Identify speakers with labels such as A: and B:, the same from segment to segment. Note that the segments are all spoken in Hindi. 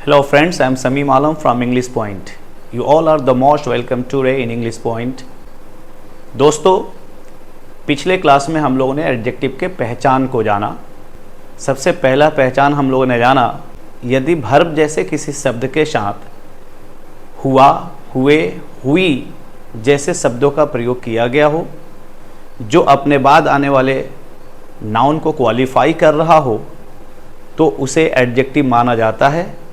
A: Hello friends, I am Samim Alam from English Point. You all are the most welcome today in English Point. दोस्तों, पिछले क्लास में हम लोगों ने एडजेक्टिव के पहचान को जाना। सबसे पहला पहचान हम लोगों ने जाना, यदि वर्ब जैसे किसी शब्द के साथ हुआ, हुए, हुई जैसे शब्दों का प्रयोग किया गया हो, जो अपने बाद आने वाले नाउन को क्वालिफाई कर रहा हो, तो उसे एडजेक्टिव माना जाता है।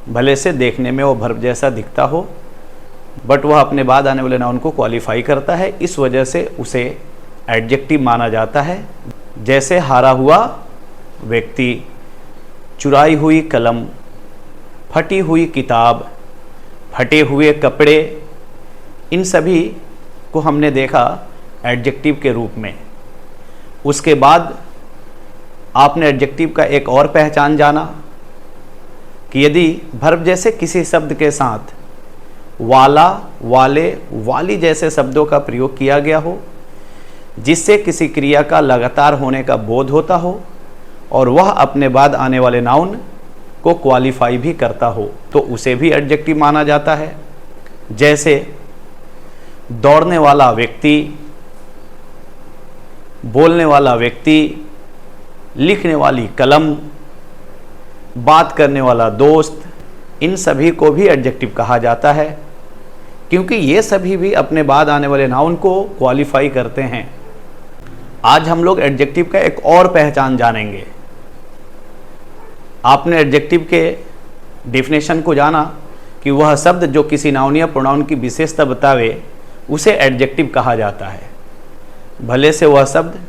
A: भले से देखने में वो वर्ब जैसा दिखता हो, बट वह अपने बाद आने वाले नाउन को क्वालिफाई करता है, इस वजह से उसे एडजेक्टिव माना जाता है। जैसे हारा हुआ व्यक्ति, चुराई हुई कलम, फटी हुई किताब, फटे हुए कपड़े, इन सभी को हमने देखा एडजेक्टिव के रूप में। उसके बाद आपने एडजेक्टिव का एक और पहचान जाना कि यदि वर्ब जैसे किसी शब्द के साथ वाला, वाले, वाली जैसे शब्दों का प्रयोग किया गया हो, जिससे किसी क्रिया का लगातार होने का बोध होता हो और वह अपने बाद आने वाले नाउन को क्वालिफाई भी करता हो, तो उसे भी एडजेक्टिव माना जाता है। जैसे दौड़ने वाला व्यक्ति, बोलने वाला व्यक्ति, लिखने वाली कलम, बात करने वाला दोस्त, इन सभी को भी एडजेक्टिव कहा जाता है, क्योंकि ये सभी भी अपने बाद आने वाले नाउन को क्वालिफाई करते हैं। आज हम लोग एडजेक्टिव का एक और पहचान जानेंगे। आपने एडजेक्टिव के डेफिनेशन को जाना कि वह शब्द जो किसी नाउन या प्रोनाउन की विशेषता बतावे, उसे एडजेक्टिव कहा जाता है। भले से वह शब्द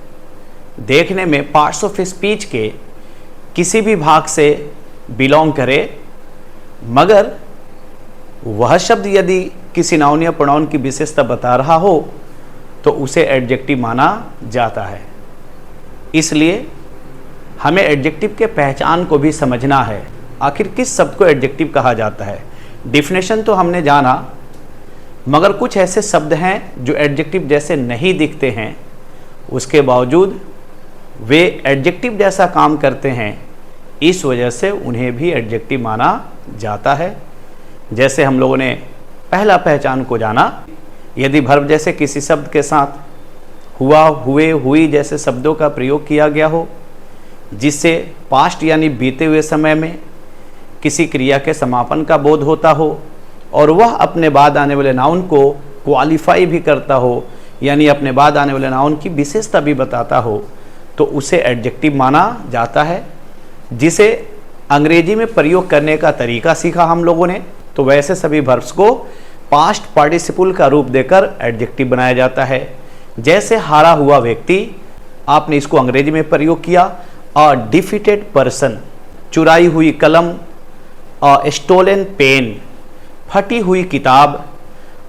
A: देखने में पार्ट्स ऑफ स्पीच के किसी भी भाग से बिलोंग करे, मगर वह शब्द यदि किसी नाउन या प्रोनाउन की विशेषता बता रहा हो, तो उसे एडजेक्टिव माना जाता है। इसलिए हमें एडजेक्टिव के पहचान को भी समझना है, आखिर किस शब्द को एडजेक्टिव कहा जाता है। डिफिनेशन तो हमने जाना, मगर कुछ ऐसे शब्द हैं जो एडजेक्टिव जैसे नहीं दिखते हैं, उसके बावजूद वे एडजेक्टिव जैसा काम करते हैं, इस वजह से उन्हें भी एडजेक्टिव माना जाता है। जैसे हम लोगों ने पहला पहचान को जाना, यदि वर्ब जैसे किसी शब्द के साथ हुआ, हुए, हुई जैसे शब्दों का प्रयोग किया गया हो, जिससे पास्ट यानी बीते हुए समय में किसी क्रिया के समापन का बोध होता हो और वह अपने बाद आने वाले नाउन को क्वालिफाई भी करता हो, यानी अपने बाद आने वाले नाउन की विशेषता भी बताता हो, तो उसे एडजेक्टिव माना जाता है। जिसे अंग्रेजी में प्रयोग करने का तरीका सीखा हम लोगों ने, तो वैसे सभी वर्ब्स को पास्ट पार्टिसिपल का रूप देकर एडजेक्टिव बनाया जाता है। जैसे हारा हुआ व्यक्ति, आपने इसको अंग्रेजी में प्रयोग किया, अ डिफीटेड पर्सन। चुराई हुई कलम, अ स्टोलन पेन। फटी हुई किताब,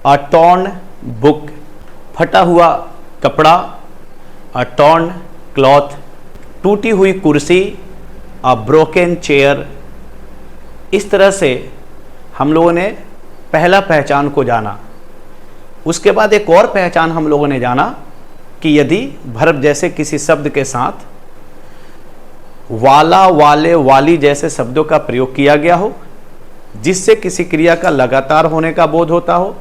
A: अ टॉर्न बुक। फटा हुआ कपड़ा, अ टॉर्न क्लॉथ। टूटी हुई कुर्सी, अ ब्रोकन चेयर। इस तरह से हम लोगों ने पहला पहचान को जाना। उसके बाद एक और पहचान हम लोगों ने जाना कि यदि वर्ब जैसे किसी शब्द के साथ वाला, वाले, वाली जैसे शब्दों का प्रयोग किया गया हो, जिससे किसी क्रिया का लगातार होने का बोध होता हो,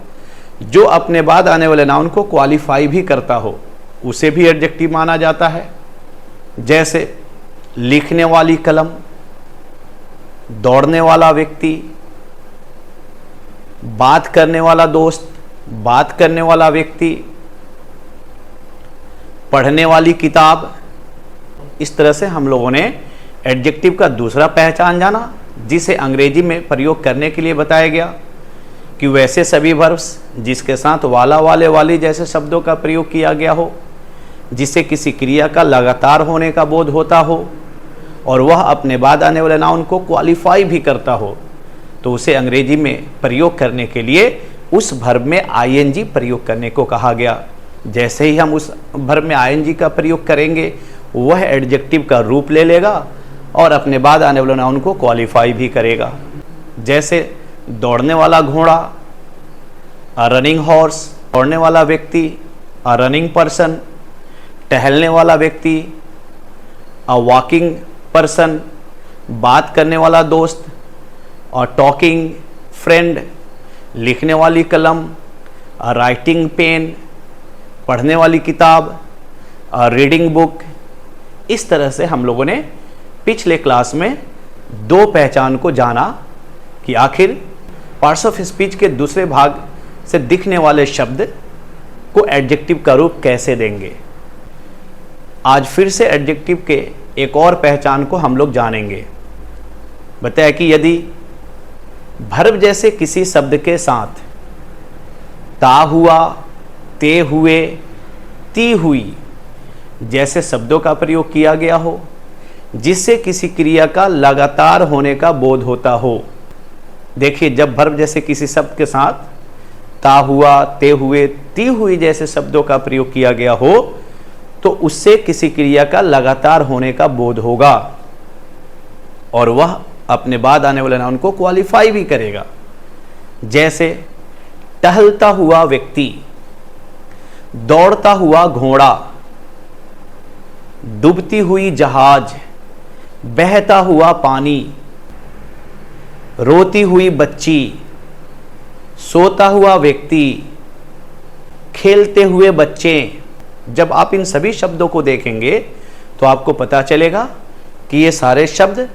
A: जो अपने बाद आने वाले नाउन को क्वालिफाई भी करता हो, उसे भी एडजेक्टिव माना जाता है। जैसे लिखने वाली कलम, दौड़ने वाला व्यक्ति, बात करने वाला दोस्त, बात करने वाला व्यक्ति, पढ़ने वाली किताब। इस तरह से हम लोगों ने एडजेक्टिव का दूसरा पहचान जाना, जिसे अंग्रेजी में प्रयोग करने के लिए बताया गया कि वैसे सभी वर्ब्स जिसके साथ वाला, वाले, वाली जैसे शब्दों का प्रयोग किया गया हो, जिससे किसी क्रिया का लगातार होने का बोध होता हो और वह अपने बाद आने वाले नाउन को क्वालिफाई भी करता हो, तो उसे अंग्रेजी में प्रयोग करने के लिए उस वर्ब में आईएनजी प्रयोग करने को कहा गया। जैसे ही हम उस वर्ब में आईएनजी का प्रयोग करेंगे, वह एडजेक्टिव का रूप ले लेगा और अपने बाद आने वाले नाउन को क्वालिफाई भी करेगा। जैसे दौड़ने वाला घोड़ा, अ रनिंग हॉर्स। दौड़ने वाला व्यक्ति, अ रनिंग पर्सन। टहलने वाला व्यक्ति, अ वॉकिंग पर्सन। बात करने वाला दोस्त, और टॉकिंग फ्रेंड, लिखने वाली कलम, राइटिंग पेन, पढ़ने वाली किताब, रीडिंग बुक। इस तरह से हम लोगों ने पिछले क्लास में दो पहचान को जाना कि आखिर पार्ट्स ऑफ स्पीच के दूसरे भाग से दिखने वाले शब्द को एडजेक्टिव का रूप कैसे देंगे। आज फिर से एडजेक्टिव के एक और पहचान को हम लोग जानेंगे। बताया कि यदि वर्ब जैसे किसी शब्द के साथ ता हुआ, ते हुए, ती हुई जैसे शब्दों का प्रयोग किया गया हो, जिससे किसी क्रिया का लगातार होने का बोध होता हो। देखिए, जब वर्ब जैसे किसी शब्द के साथ ता हुआ, ते हुए, ती हुई जैसे शब्दों का प्रयोग किया गया हो तो उससे किसी क्रिया का लगातार होने का बोध होगा और वह अपने बाद आने वाले नाउन को क्वालिफाई भी करेगा। जैसे टहलता हुआ व्यक्ति, दौड़ता हुआ घोड़ा, डूबती हुई जहाज, बहता हुआ पानी, रोती हुई बच्ची, सोता हुआ व्यक्ति, खेलते हुए बच्चे। जब आप इन सभी शब्दों को देखेंगे तो आपको पता चलेगा कि ये सारे शब्द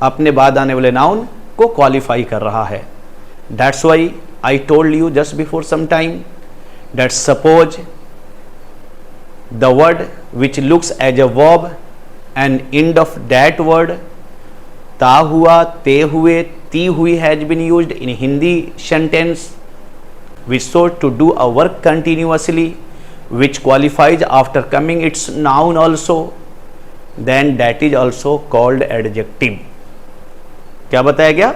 A: अपने बाद आने वाले नाउन को क्वालिफाई कर रहा है। That's why I told you just before some time that suppose the word which looks as a verb and end of that word ता हुआ, ते हुए, ती हुई has been used in Hindi sentence which sought to do a work continuously which qualifies after coming its noun also, then that is also called adjective। क्या बताया गया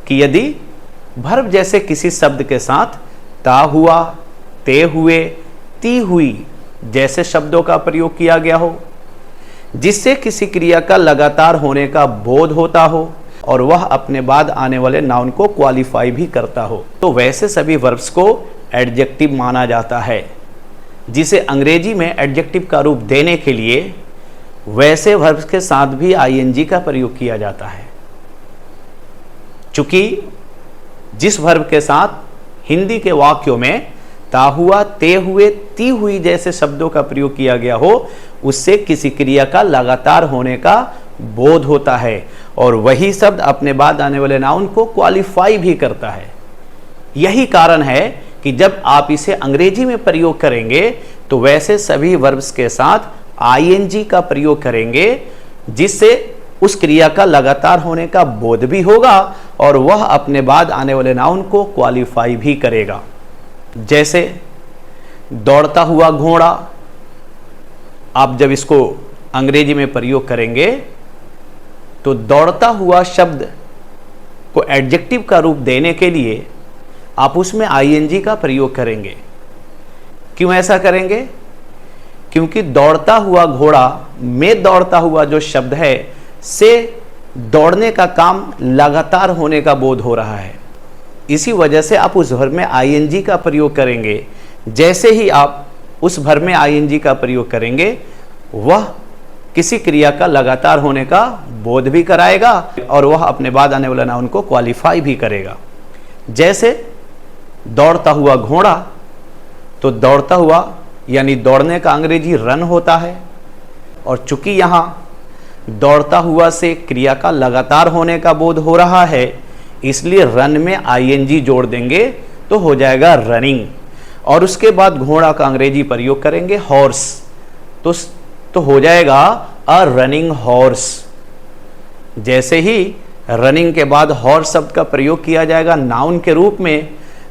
A: कि यदि वर्ब जैसे किसी शब्द के साथ ता हुआ, ते हुए, ती हुई जैसे शब्दों का प्रयोग किया गया हो, जिससे किसी क्रिया का लगातार होने का बोध होता हो और वह अपने बाद आने वाले नाउन को क्वालिफाई भी करता हो, तो वैसे सभी वर्ब्स को एडजेक्टिव माना जाता है। जिसे अंग्रेजी में एडजेक्टिव का रूप देने के लिए वैसे वर्ब्स के साथ भी आईएनजी का प्रयोग किया जाता है। चूंकि जिस वर्ब के साथ हिंदी के वाक्यों में ता हुआ, ते हुए, ती हुई जैसे शब्दों का प्रयोग किया गया हो, उससे किसी क्रिया का लगातार होने का बोध होता है और वही शब्द अपने बाद आने वाले नाउन को क्वालिफाई भी करता है। यही कारण है कि जब आप इसे अंग्रेजी में प्रयोग करेंगे तो वैसे सभी वर्ब्स के साथ आईएनजी का प्रयोग करेंगे, जिससे उस क्रिया का लगातार होने का बोध भी होगा और वह अपने बाद आने वाले नाउन को क्वालिफाई भी करेगा। जैसे दौड़ता हुआ घोड़ा, आप जब इसको अंग्रेजी में प्रयोग करेंगे तो दौड़ता हुआ शब्द को एडजेक्टिव का रूप देने के लिए आप उसमें आईएनजी का प्रयोग करेंगे। क्यों ऐसा करेंगे? क्योंकि दौड़ता हुआ घोड़ा में दौड़ता हुआ जो शब्द है से दौड़ने का काम लगातार होने का बोध हो रहा है। इसी वजह से आप उस वर्ब में आईएनजी का प्रयोग करेंगे। जैसे ही आप उस वर्ब में आईएनजी का प्रयोग करेंगे, वह किसी क्रिया का लगातार होने का बोध भी कराएगा और वह अपने बाद आने वाला नाउन को क्वालिफाई भी करेगा। जैसे दौड़ता हुआ घोड़ा, तो दौड़ता हुआ यानी दौड़ने का अंग्रेजी रन होता है और चूंकि यहाँ दौड़ता हुआ से क्रिया का लगातार होने का बोध हो रहा है, इसलिए रन में आईएनजी जोड़ देंगे तो हो जाएगा रनिंग। और उसके बाद घोड़ा का अंग्रेजी प्रयोग करेंगे हॉर्स, तो हो जाएगा अ रनिंग हॉर्स। जैसे ही रनिंग के बाद हॉर्स शब्द का प्रयोग किया जाएगा नाउन के रूप में,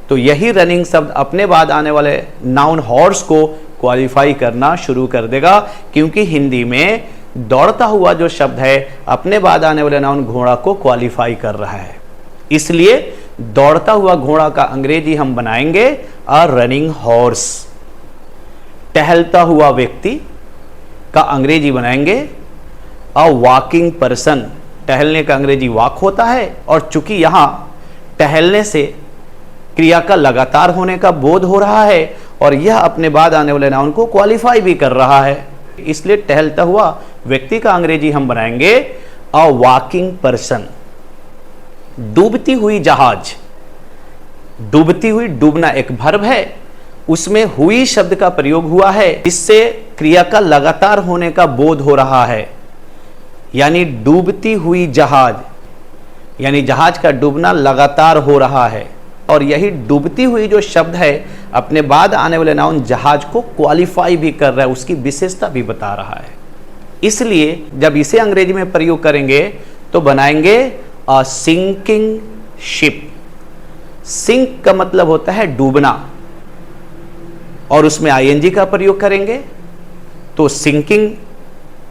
A: तो यही रनिंग शब्द अपने बाद आने वाले नाउन हॉर्स को क्वालिफाई करना शुरू कर देगा, क्योंकि हिंदी में दौड़ता हुआ जो शब्द है अपने बाद आने वाले नाउन घोड़ा को क्वालिफाई कर रहा है। इसलिए दौड़ता हुआ घोड़ा का अंग्रेजी हम बनाएंगे अ रनिंग हॉर्स। टहलता हुआ व्यक्ति का अंग्रेजी बनाएंगे अ वॉकिंग पर्सन। टहलने का अंग्रेजी वॉक होता है और चूंकि यहां टहलने से क्रिया का लगातार होने का बोध हो रहा है और यह अपने बाद आने वाले नाउन को क्वालिफाई भी कर रहा है, इसलिए टहलता हुआ व्यक्ति का अंग्रेजी हम बनाएंगे अ वॉकिंग पर्सन। डूबती हुई जहाज, डूबती हुई, डूबना एक वर्ब है, उसमें हुई शब्द का प्रयोग हुआ है, इससे क्रिया का लगातार होने का बोध हो रहा है। यानी डूबती हुई जहाज, यानी जहाज का डूबना लगातार हो रहा है। और यही डूबती हुई जो शब्द है अपने बाद आने वाले नाउन जहाज को क्वालिफाई भी कर रहा है, उसकी विशेषता भी बता रहा है। इसलिए जब इसे अंग्रेजी में प्रयोग करेंगे तो बनाएंगे अ सिंकिंग शिप। सिंक का मतलब होता है डूबना, और उसमें आईएनजी का प्रयोग करेंगे तो सिंकिंग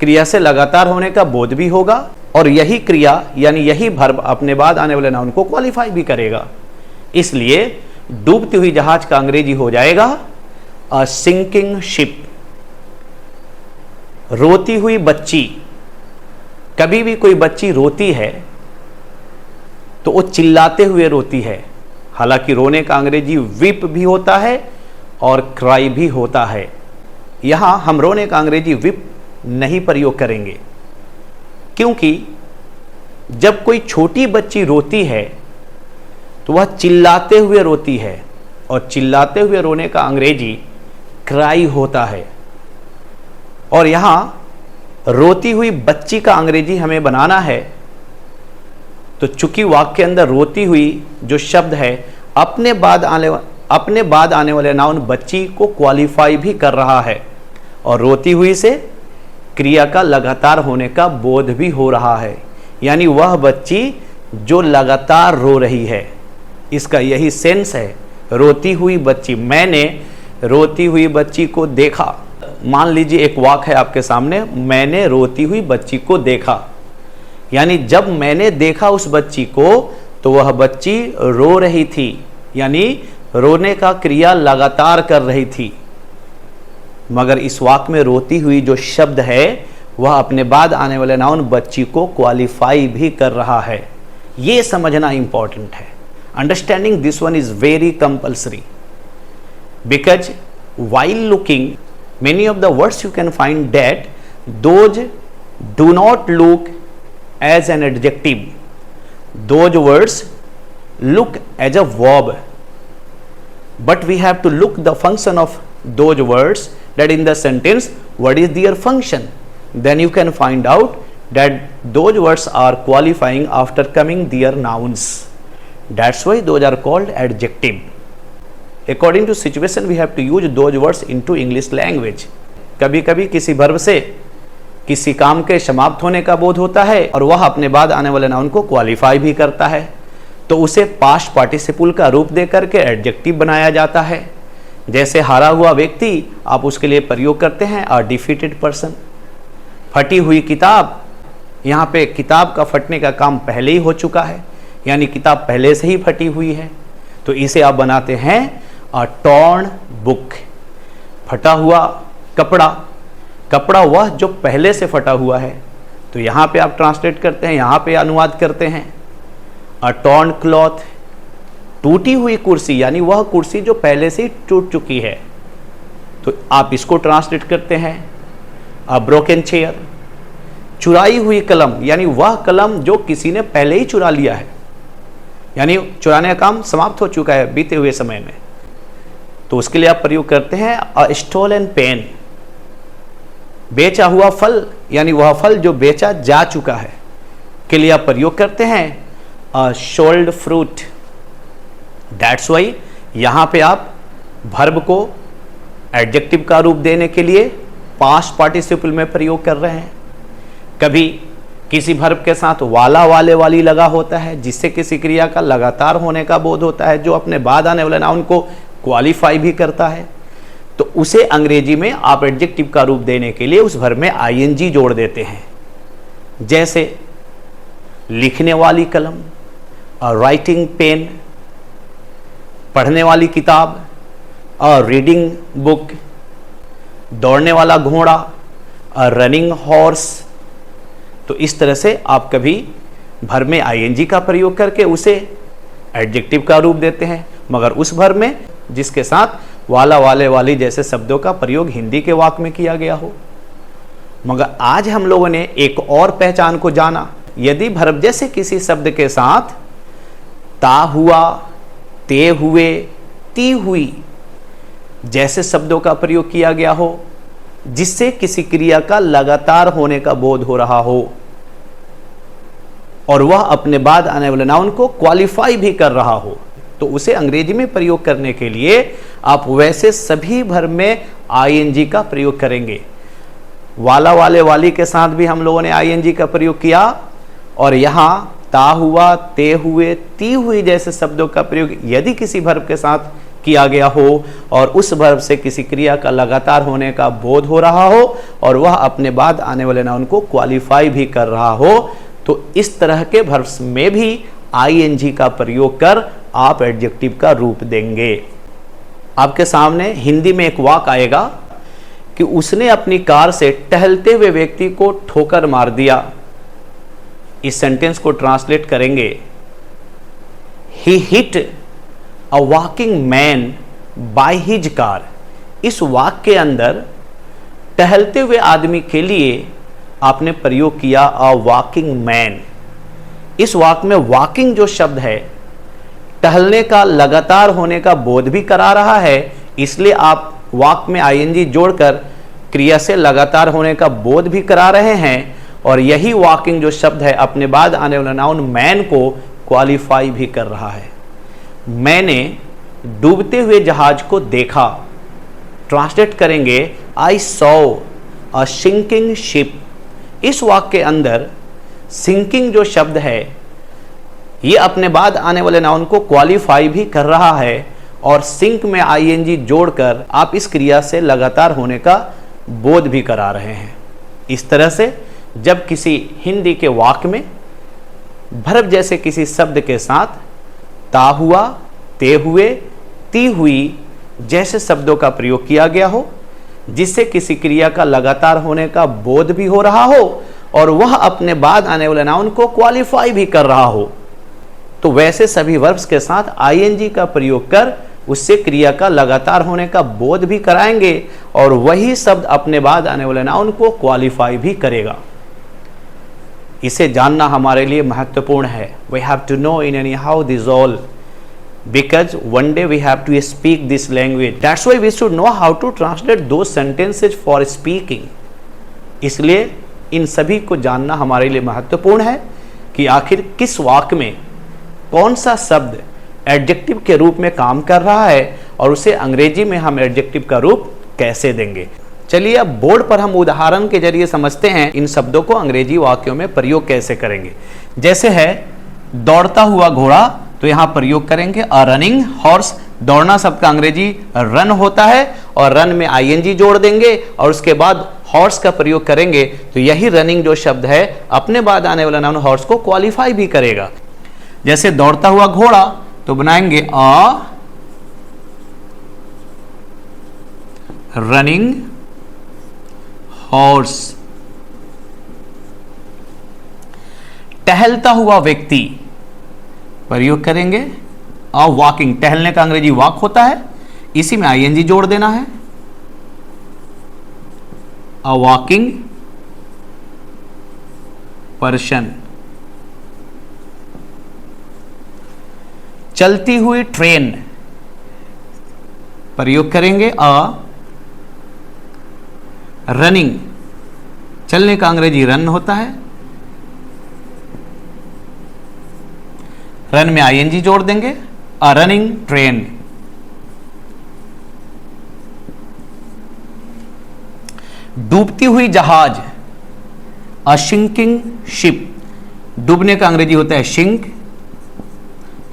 A: क्रिया से लगातार होने का बोध भी होगा, और यही क्रिया यानी यही वर्ब अपने बाद आने वाले नाउन को क्वालिफाई भी करेगा। इसलिए डूबती हुई जहाज का अंग्रेजी हो जाएगा अ सिंकिंग शिप। रोती हुई बच्ची, कभी भी कोई बच्ची रोती है तो वो चिल्लाते हुए रोती है। हालांकि रोने का अंग्रेजी वीप भी होता है और क्राई भी होता है। यहां हम रोने का अंग्रेजी वीप नहीं प्रयोग करेंगे, क्योंकि जब कोई छोटी बच्ची रोती है तो वह चिल्लाते हुए रोती है, और चिल्लाते हुए रोने का अंग्रेजी क्राई होता है। और यहां रोती हुई बच्ची का अंग्रेजी हमें बनाना है, तो चूंकि वाक्य के अंदर रोती हुई जो शब्द है अपने बाद आने वाले नाउन बच्ची को क्वालिफाई भी कर रहा है, और रोती हुई से क्रिया का लगातार होने का बोध भी हो रहा है। यानी वह बच्ची जो लगातार रो रही है, इसका यही सेंस है। रोती हुई बच्ची, मैंने रोती हुई बच्ची को देखा। मान लीजिए एक वाक्य है आपके सामने, मैंने रोती हुई बच्ची को देखा। यानी जब मैंने देखा उस बच्ची को तो वह बच्ची रो रही थी, यानी रोने का क्रिया लगातार कर रही थी। मगर इस वाक्य में रोती हुई जो शब्द है वह अपने बाद आने वाले नाउन बच्ची को क्वालिफाई भी कर रहा है। यह समझना इंपॉर्टेंट है। Understanding this one is very compulsory, because while looking many of the words you can find that those do not look as an adjective, those words look as a verb, but we have to look the function of those words, that in the sentence what is their function, then you can find out that those words are qualifying after coming their nouns. That's why those are called adjective. According to situation we have to use those words into English language. कभी कभी किसी वर्ब से किसी काम के समाप्त होने का बोध होता है और वह अपने बाद आने वाले नाउन को क्वालिफाई भी करता है, तो उसे पास्ट पार्टिसिपल का रूप दे करके एडजेक्टिव बनाया जाता है। जैसे हारा हुआ व्यक्ति, आप उसके लिए प्रयोग करते हैं अ डिफीटेड पर्सन। फटी हुई किताब, यहाँ पे किताब का फटने का काम पहले ही हो चुका है, यानी किताब पहले से ही फटी हुई है, तो इसे आप बनाते हैं अ टॉर्न बुक। फटा हुआ कपड़ा, कपड़ा वह जो पहले से फटा हुआ है, तो यहाँ पे आप ट्रांसलेट करते हैं, यहाँ पे अनुवाद करते हैं अ टॉर्न क्लॉथ। टूटी हुई कुर्सी, यानी वह कुर्सी जो पहले से ही टूट चुकी है, तो आप इसको ट्रांसलेट करते हैं अ ब्रोकन चेयर। चुराई हुई कलम, यानी वह कलम जो किसी ने पहले ही चुरा लिया है, यानी चुराने का काम समाप्त हो चुका है बीते हुए समय में, तो उसके लिए आप प्रयोग करते हैं अ स्टोलन पेन। बेचा हुआ फल, यानी वह फल जो बेचा जा चुका है, के लिए आप प्रयोग करते हैं अ सोल्ड फ्रूट। दैट्स वाई यहाँ पे आप वर्ब को एडजेक्टिव का रूप देने के लिए पास्ट पार्टिसिपल में प्रयोग कर रहे हैं। कभी किसी वर्ब के साथ वाला, वाले, वाली लगा होता है, जिससे किसी क्रिया का लगातार होने का बोध होता है, जो अपने बाद आने वाले नाउन को क्वालिफाई भी करता है, तो उसे अंग्रेजी में आप एडजेक्टिव का रूप देने के लिए उस वर्ब में आईएनजी जोड़ देते हैं। जैसे लिखने वाली कलम, अ राइटिंग पेन, पढ़ने वाली किताब, अ रीडिंग बुक, दौड़ने वाला घोड़ा, अ रनिंग हॉर्स। तो इस तरह से आप कभी वर्ब में आईएनजी का प्रयोग करके उसे एडजेक्टिव का रूप देते हैं, मगर उस वर्ब में जिसके साथ वाला, वाले, वाली जैसे शब्दों का प्रयोग हिंदी के वाक्य में किया गया हो। मगर आज हम लोगों ने एक और पहचान को जाना। यदि वर्ब जैसे किसी शब्द के साथ ता हुआ, ते हुए, ती हुई जैसे शब्दों का प्रयोग किया गया हो, जिससे किसी क्रिया का लगातार होने का बोध हो रहा हो और वह अपने बाद आने वाले नाउन को क्वालिफाई भी कर रहा हो, तो उसे अंग्रेजी में प्रयोग करने के लिए आप वैसे सभी वर्ब में आईएनजी का प्रयोग करेंगे। वाला, वाले, वाली के साथ भी हम लोगों ने आईएनजी का प्रयोग किया और यहां ता हुआ, ते हुए, ती हुई जैसे शब्दों का प्रयोग यदि किसी वर्ब के साथ किया गया हो और उस वर्ब से किसी क्रिया का लगातार होने का बोध हो रहा हो और वह अपने बाद आने वाले नाउन को क्वालिफाई भी कर रहा हो, तो इस तरह के वर्ब्स में भी आईएनजी का प्रयोग कर आप एडजेक्टिव का रूप देंगे। आपके सामने हिंदी में एक वाक्य आएगा कि उसने अपनी कार से टहलते हुए व्यक्ति को ठोकर मार दिया। इस सेंटेंस को ट्रांसलेट करेंगे, he hit a walking man by his car. इस वाक्य के अंदर टहलते हुए आदमी के लिए आपने प्रयोग किया अ वॉकिंग मैन। इस वाक्य में वॉकिंग जो शब्द है टहलने का, लगातार होने का बोध भी करा रहा है, इसलिए आप वाक्य में आईएनजी जोड़कर क्रिया से लगातार होने का बोध भी करा रहे हैं और यही वॉकिंग जो शब्द है अपने बाद आने वाला नाउन मैन को क्वालिफाई भी कर रहा है। मैंने डूबते हुए जहाज को देखा। ट्रांसलेट करेंगे, I saw a sinking ship. इस वाक्य के अंदर सिंकिंग जो शब्द है ये अपने बाद आने वाले नाउन को क्वालिफाई भी कर रहा है और सिंक में आईएनजी जोड़कर आप इस क्रिया से लगातार होने का बोध भी करा रहे हैं। इस तरह से जब किसी हिंदी के वाक्य में वर्ब जैसे किसी शब्द के साथ ता हुआ, ते हुए, ती हुई जैसे शब्दों का प्रयोग किया गया हो, जिससे किसी क्रिया का लगातार होने का बोध भी हो रहा हो और वह अपने बाद आने वाले नाउन को क्वालिफाई भी कर रहा हो, तो वैसे सभी वर्ब्स के साथ आईएनजी का प्रयोग कर उससे क्रिया का लगातार होने का बोध भी कराएंगे और वही शब्द अपने बाद आने वाले नाउन को क्वालिफाई भी करेगा। इसे जानना हमारे लिए महत्वपूर्ण है। We have to know in any how this all because one day we have to speak this language. That's why we should know how to translate those sentences for speaking. इसलिए इन सभी को जानना हमारे लिए महत्वपूर्ण है कि आखिर किस वाक्य में कौन सा शब्द एडजेक्टिव के रूप में काम कर रहा है और उसे अंग्रेजी में हम एडजेक्टिव का रूप कैसे देंगे। चलिए अब बोर्ड पर हम उदाहरण के जरिए समझते हैं इन शब्दों को अंग्रेजी वाक्यों में प्रयोग कैसे करेंगे। जैसे है दौड़ता हुआ घोड़ा, तो यहां प्रयोग करेंगे अ रनिंग हॉर्स। दौड़ना शब्द का अंग्रेजी रन होता है और रन में आईएनजी जोड़ देंगे और उसके बाद हॉर्स का प्रयोग करेंगे, तो यही रनिंग जो शब्द है अपने बाद आने वाला नाउन हॉर्स को क्वालिफाई भी करेगा। जैसे दौड़ता हुआ घोड़ा, तो बनाएंगे अ रनिंग हॉर्स। टहलता हुआ व्यक्ति, प्रयोग करेंगे अ वॉकिंग। टहलने का अंग्रेजी वॉक होता है, इसी में आईएनजी जोड़ देना है, अ वॉकिंग पर्सन। चलती हुई ट्रेन, प्रयोग करेंगे अ रनिंग। चलने का अंग्रेजी रन होता है, रन में आईएनजी जोड़ देंगे, अ रनिंग ट्रेन। डूबती हुई जहाज, अ सिंकिंग शिप। डूबने का अंग्रेजी होता है सिंक,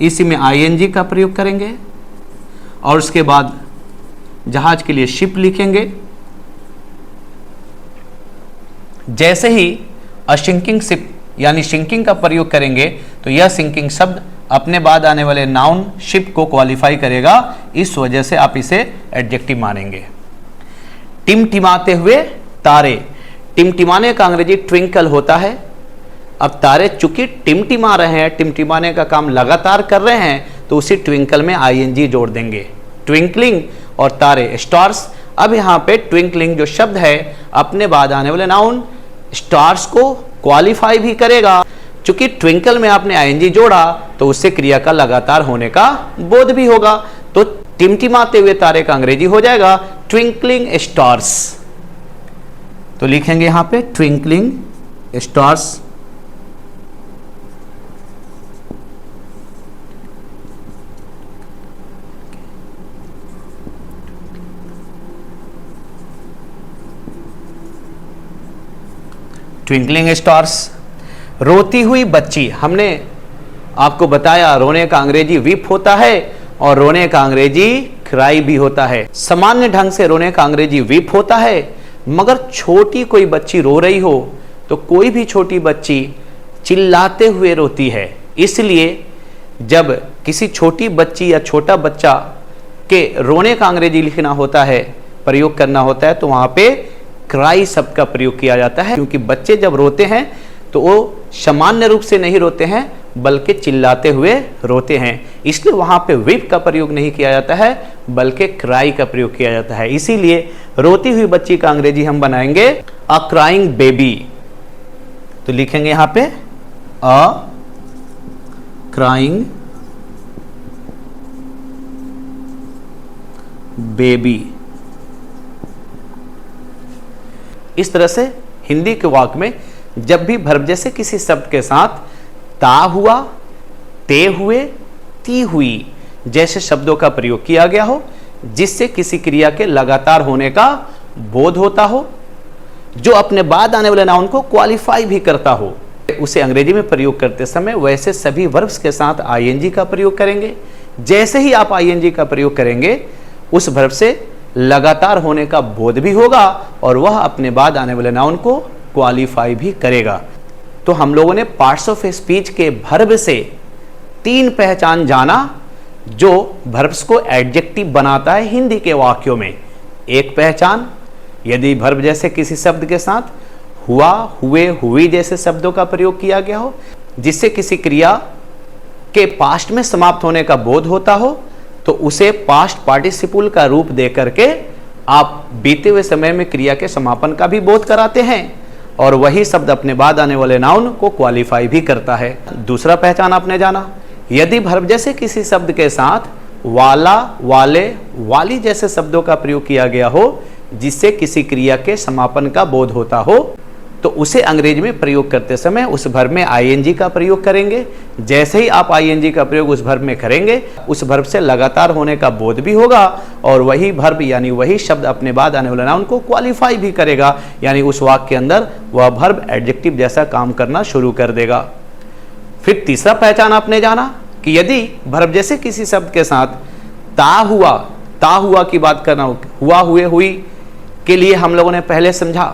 A: इसी में आईएनजी का प्रयोग करेंगे और उसके बाद जहाज के लिए शिप लिखेंगे। जैसे ही अ सिंकिंग शिप यानी सिंकिंग का प्रयोग करेंगे तो यह सिंकिंग शब्द अपने बाद आने वाले नाउन शिप को क्वालिफाई करेगा, इस वजह से आप इसे एडजेक्टिव मानेंगे। टिमटिमाते हुए तारे, टिमटिमाने का अंग्रेजी ट्विंकल होता है। अब तारे चूंकि टिमटिमा रहे हैं, टिमटिमाने का काम लगातार कर रहे हैं, तो उसी ट्विंकल में आईएनजी जोड़ देंगे। ट्विंकलिंग और तारे स्टार्स। अब यहाँ पे ट्विंकलिंग जो शब्द है अपने बाद आने वाले नाउन स्टार्स को क्वालिफाई भी करेगा, चूंकि ट्विंकल में आपने आईएनजी जोड़ा तो उससे क्रिया का लगातार होने का बोध भी होगा, तो टिमटिमाते हुए तारे का अंग्रेजी हो जाएगा ट्विंकलिंग स्टार्स। तो लिखेंगे यहां पे ट्विंकलिंग स्टार्स। Twinkling stars. रोती हुई बच्ची, हमने आपको बताया रोने का अंग्रेजी वीप होता है और रोने का अंग्रेजी क्राई भी होता है। सामान्य ढंग से रोने का अंग्रेजी वीप होता है, मगर छोटी कोई बच्ची रो रही हो तो कोई भी छोटी बच्ची चिल्लाते हुए रोती है, इसलिए जब किसी छोटी बच्ची या छोटा बच्चा के रोने का अंग्रेजी लिखना होता है, प्रयोग करना होता है, तो वहां पे क्राई शब्द का प्रयोग किया जाता है, क्योंकि बच्चे जब रोते हैं तो वो सामान्य रूप से नहीं रोते हैं बल्कि चिल्लाते हुए रोते हैं, इसलिए वहां पे वीप का प्रयोग नहीं किया जाता है बल्कि क्राई का प्रयोग किया जाता है। इसीलिए रोती हुई बच्ची का अंग्रेजी हम बनाएंगे अ क्राइंग बेबी। तो लिखेंगे यहां पे अ क्राइंग बेबी। इस तरह से हिंदी के वाक्य में जब भी वर्ब जैसे किसी शब्द के साथ ता हुआ, ते हुए, ती हुई जैसे शब्दों का प्रयोग किया गया हो, जिससे किसी क्रिया के लगातार होने का बोध होता हो, जो अपने बाद आने वाले नाउन को क्वालिफाई भी करता हो, उसे अंग्रेजी में प्रयोग करते समय वैसे सभी वर्ब्स के साथ आईएनजी का प्रयोग करेंगे। जैसे ही आप आईएनजी का प्रयोग करेंगे उस वर्ब से लगातार होने का बोध भी होगा और वह अपने बाद आने वाले नाउन को क्वालिफाई भी करेगा। तो हम लोगों ने पार्ट्स ऑफ स्पीच के वर्ब से 3 पहचान जाना जो वर्ब्स को एडजेक्टिव बनाता है हिंदी के वाक्यों में। एक पहचान, यदि वर्ब जैसे किसी शब्द के साथ हुआ, हुए, हुई जैसे शब्दों का प्रयोग किया गया हो, जिससे किसी क्रिया के पास्ट में समाप्त होने का बोध होता हो, तो उसे पास्ट पार्टिसिपल का रूप दे करके आप बीते हुए समय में क्रिया के समापन का भी बोध कराते हैं और वही शब्द अपने बाद आने वाले नाउन को क्वालिफाई भी करता है। दूसरा पहचान आपने जाना, यदि वर्ब जैसे किसी शब्द के साथ वाला, वाले, वाली जैसे शब्दों का प्रयोग किया गया हो, जिससे किसी क्रिया के समापन का बोध होता हो, तो उसे अंग्रेजी में प्रयोग करते समय उस वर्ब में आईएनजी का प्रयोग करेंगे। जैसे ही आप आईएनजी का प्रयोग उस वर्ब में करेंगे, उस वर्ब से लगातार होने का बोध भी होगा और वही वर्ब यानी वही शब्द अपने बाद आने वाले नाउन को क्वालिफाई भी करेगा, यानी उस वाक्य के अंदर वह वर्ब एडजेक्टिव जैसा काम करना शुरू कर देगा। फिर तीसरा पहचान आपने जाना कि यदि वर्ब जैसे किसी शब्द के साथ ता हुआ की बात करना, हुआ, हुए, हुई के लिए हम लोगों ने पहले समझा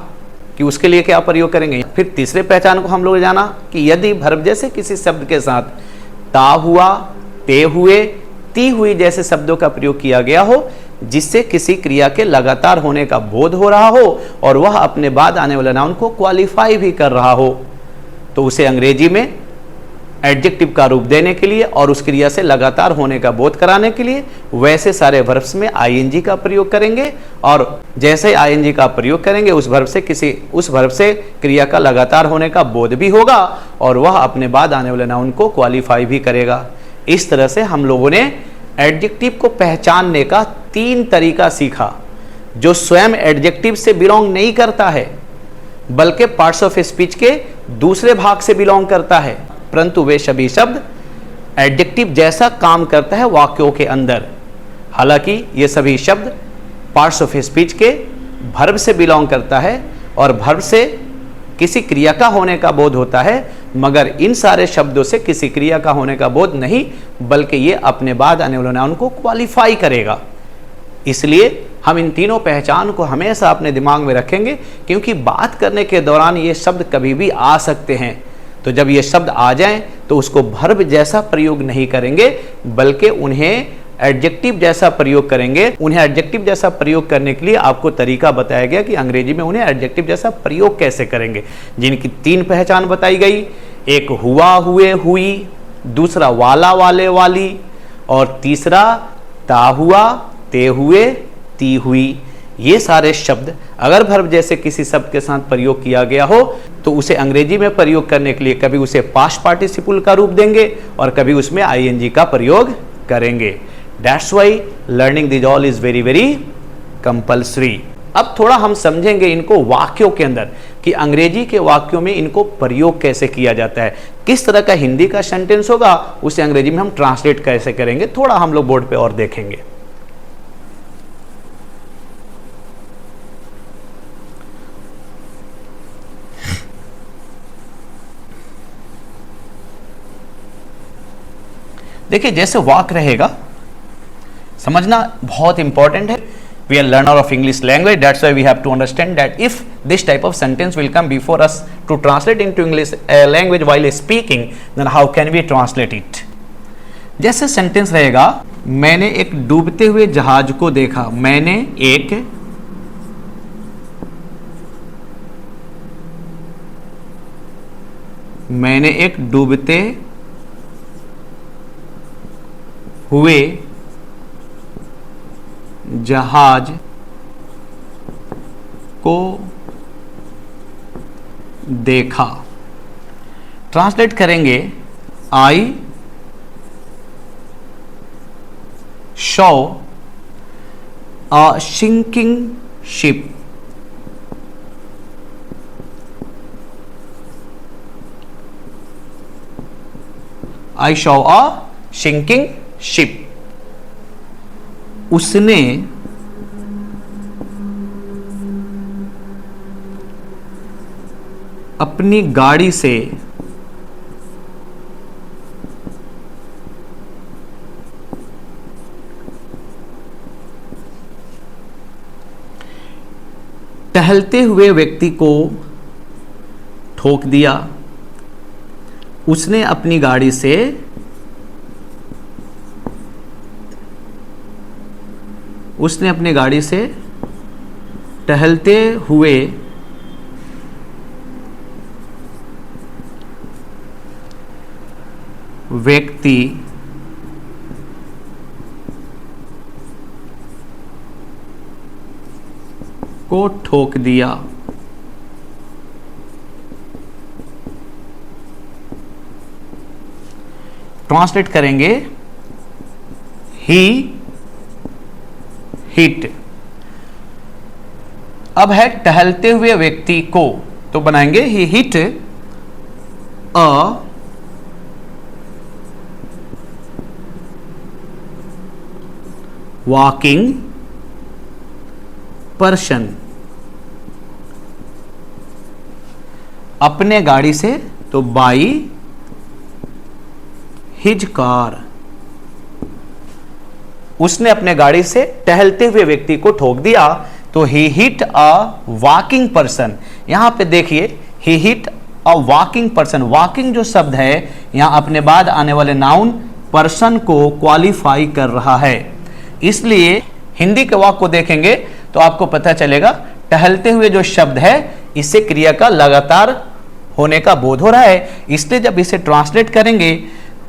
A: कि उसके लिए क्या प्रयोग करेंगे। फिर तीसरे पहचान को हम लोग जाना कि यदि वर्ब जैसे किसी शब्द के साथ ता हुआ, ते हुए, ती हुई जैसे शब्दों का प्रयोग किया गया हो, जिससे किसी क्रिया के लगातार होने का बोध हो रहा हो और वह अपने बाद आने वाले नाउन को क्वालिफाई भी कर रहा हो, तो उसे अंग्रेजी में एडजेक्टिव का रूप देने के लिए और उस क्रिया से लगातार होने का बोध कराने के लिए वैसे सारे वर्ब्स में आईएनजी का प्रयोग करेंगे और जैसे आईएनजी का प्रयोग करेंगे उस वर्ब से क्रिया का लगातार होने का बोध भी होगा और वह अपने बाद आने वाले नाउन को क्वालिफाई भी करेगा। इस तरह से हम लोगों ने एडजेक्टिव को पहचानने का 3 तरीका सीखा, जो स्वयं एडजेक्टिव से बिलोंग नहीं करता है बल्कि पार्ट्स ऑफ स्पीच के दूसरे भाग से बिलोंग करता है, परंतु वे सभी शब्द एडजेक्टिव जैसा काम करता है वाक्यों के अंदर। हालांकि ये सभी शब्द पार्ट्स ऑफ स्पीच के वर्ब से बिलोंग करता है और वर्ब से किसी क्रिया का होने का बोध होता है, मगर इन सारे शब्दों से किसी क्रिया का होने का बोध नहीं, बल्कि ये अपने बाद आने वाले नाउन को क्वालिफाई करेगा। इसलिए हम इन तीनों पहचान को हमेशा अपने दिमाग में रखेंगे, क्योंकि बात करने के दौरान ये शब्द कभी भी आ सकते हैं। तो जब ये शब्द आ जाएं तो उसको वर्ब जैसा प्रयोग नहीं करेंगे बल्कि उन्हें एडजेक्टिव जैसा प्रयोग करेंगे। उन्हें एडजेक्टिव जैसा प्रयोग करने के लिए आपको तरीका बताया गया कि अंग्रेजी में उन्हें एडजेक्टिव जैसा प्रयोग कैसे करेंगे, जिनकी 3 पहचान बताई गई। एक हुआ, हुए, हुई, दूसरा वाला, वाले, वाली और तीसरा ता हुआ, ते हुए, ती हुई। ये सारे शब्द अगर वर्ब जैसे किसी शब्द के साथ प्रयोग किया गया हो तो उसे अंग्रेजी में प्रयोग करने के लिए कभी उसे पास्ट पार्टिसिपल का रूप देंगे और कभी उसमें आईएनजी का प्रयोग करेंगे। That's why learning this all is very very compulsory. अब थोड़ा हम समझेंगे इनको वाक्यों के अंदर कि अंग्रेजी के वाक्यों में इनको प्रयोग कैसे किया जाता है, किस तरह का हिंदी का सेंटेंस होगा उसे अंग्रेजी में हम ट्रांसलेट कैसे करेंगे, थोड़ा हम लोग बोर्ड पे और देखेंगे। देखिए जैसे वाक रहेगा, समझना बहुत इंपॉर्टेंट है। We are learner of English language, that's why we have to understand that if this type of sentence will come before us to translate into English language while speaking, then how can we translate it? जैसे सेंटेंस रहेगा, मैंने एक डूबते हुए जहाज को देखा। मैंने एक डूबते हुए जहाज को देखा। ट्रांसलेट करेंगे, I saw a sinking ship. I saw a sinking ship. उसने अपनी गाड़ी से टहलते हुए व्यक्ति को ठोक दिया। उसने अपनी गाड़ी से टहलते हुए व्यक्ति को ठोक दिया। ट्रांसलेट करेंगे, ही हिट। अब है टहलते हुए व्यक्ति को, तो बनाएंगे ही हिट अ वॉकिंग पर्सन। अपने गाड़ी से, तो बाई हिज कार। उसने अपने गाड़ी से टहलते हुए व्यक्ति को ठोक दिया, तो he hit a walking person. यहां पे देखिए, he hit a walking person. Walking जो शब्द है यहां अपने बाद आने वाले नाउन पर्सन को क्वालिफाई कर रहा है। इसलिए हिंदी के वाक्य को देखेंगे तो आपको पता चलेगा टहलते हुए जो शब्द है इससे क्रिया का लगातार होने का बोध हो रहा है। इसलिए जब इसे ट्रांसलेट करेंगे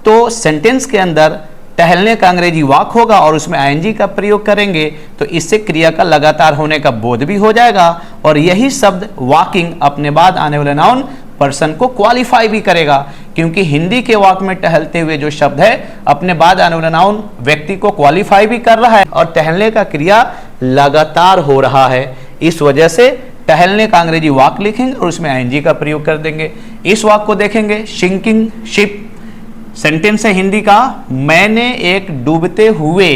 A: तो सेंटेंस के अंदर टहलने का अंग्रेजी वॉक होगा और उसमें आईएनजी का प्रयोग करेंगे, तो इससे क्रिया का लगातार होने का बोध भी हो जाएगा और यही शब्द वॉकिंग अपने बाद आने वाले नाउन पर्सन को क्वालिफाई भी करेगा, क्योंकि हिंदी के वाक्य में टहलते हुए जो शब्द है अपने बाद आने वाले नाउन व्यक्ति को क्वालिफाई भी कर रहा है और टहलने का क्रिया लगातार हो रहा है। इस वजह से टहलने का अंग्रेजी वॉक लिखेंगे और उसमें आईएनजी का प्रयोग कर देंगे। इस वाक्य को देखेंगे, सिंकिंग शिप। सेंटेंस है हिंदी का, मैंने एक डूबते हुए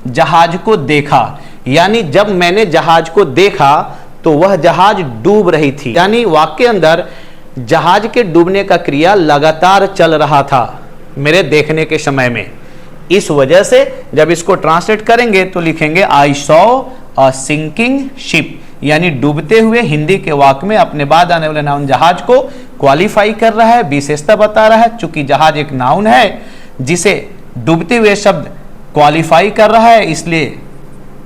A: जहाज को देखा। यानी जब मैंने जहाज को देखा तो वह जहाज डूब रही थी, यानी वाक्य के अंदर जहाज के डूबने का क्रिया लगातार चल रहा था मेरे देखने के समय में। इस वजह से जब इसको ट्रांसलेट करेंगे तो लिखेंगे I saw a sinking ship, यानी डूबते हुए हिंदी के वाक्य में अपने बाद आने वाले नाउन जहाज को क्वालिफाई कर रहा है, विशेषता बता रहा है। चूंकि जहाज एक नाउन है जिसे डूबते हुए शब्द क्वालिफाई कर रहा है, इसलिए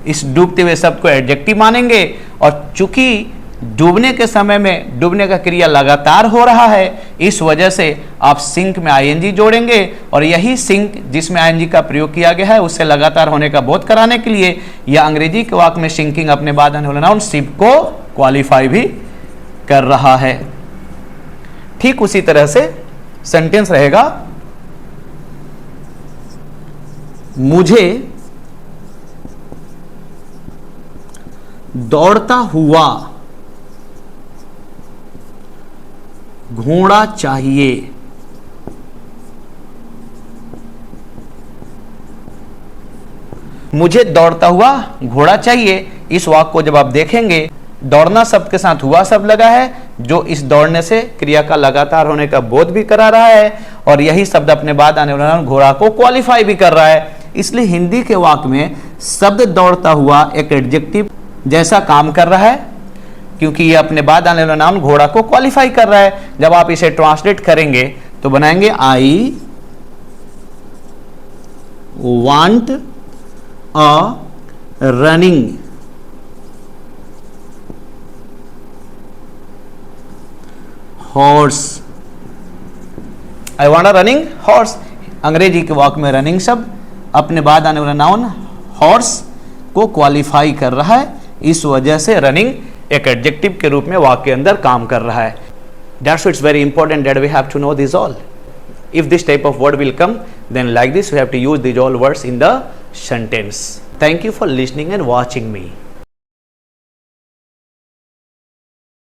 A: इस डूबते हुए शब्द को एडजेक्टिव मानेंगे। और चूंकि डूबने के समय में डूबने का क्रिया लगातार हो रहा है, इस वजह से आप सिंक में आईएनजी जोड़ेंगे और यही सिंक जिसमें आईएनजी का प्रयोग किया गया है उससे लगातार होने का बोध कराने के लिए या अंग्रेजी के वाक्य में सिंकिंग अपने बाद आने वाला नाउन शिप को क्वालिफाई भी कर रहा है। ठीक उसी तरह से सेंटेंस रहेगा, मुझे दौड़ता हुआ घोड़ा चाहिए। मुझे दौड़ता हुआ घोड़ा चाहिए, इस वाक्य को जब आप देखेंगे दौड़ना शब्द के साथ हुआ शब्द लगा है जो इस दौड़ने से क्रिया का लगातार होने का बोध भी करा रहा है और यही शब्द अपने बाद आने वाला घोड़ा को क्वालिफाई भी कर रहा है। इसलिए हिंदी के वाक्य में शब्द दौड़ता हुआ एक एडजेक्टिव जैसा काम कर रहा है क्योंकि ये अपने बाद आने वाला नाउन घोड़ा को क्वालिफाई कर रहा है। जब आप इसे ट्रांसलेट करेंगे तो बनाएंगे I want a running horse. I want a running horse. अंग्रेजी के वाक्य में रनिंग शब्द अपने बाद आने वाला नाउन हॉर्स को क्वालिफाई कर रहा है, इस वजह से रनिंग एक एडजेक्टिव के रूप में वाक्य के अंदर काम कर रहा है। That's why it's very important that we have to know this all. If this type of word will come, then like this we have to use these all words in the sentence. Thank you for listening and watching me.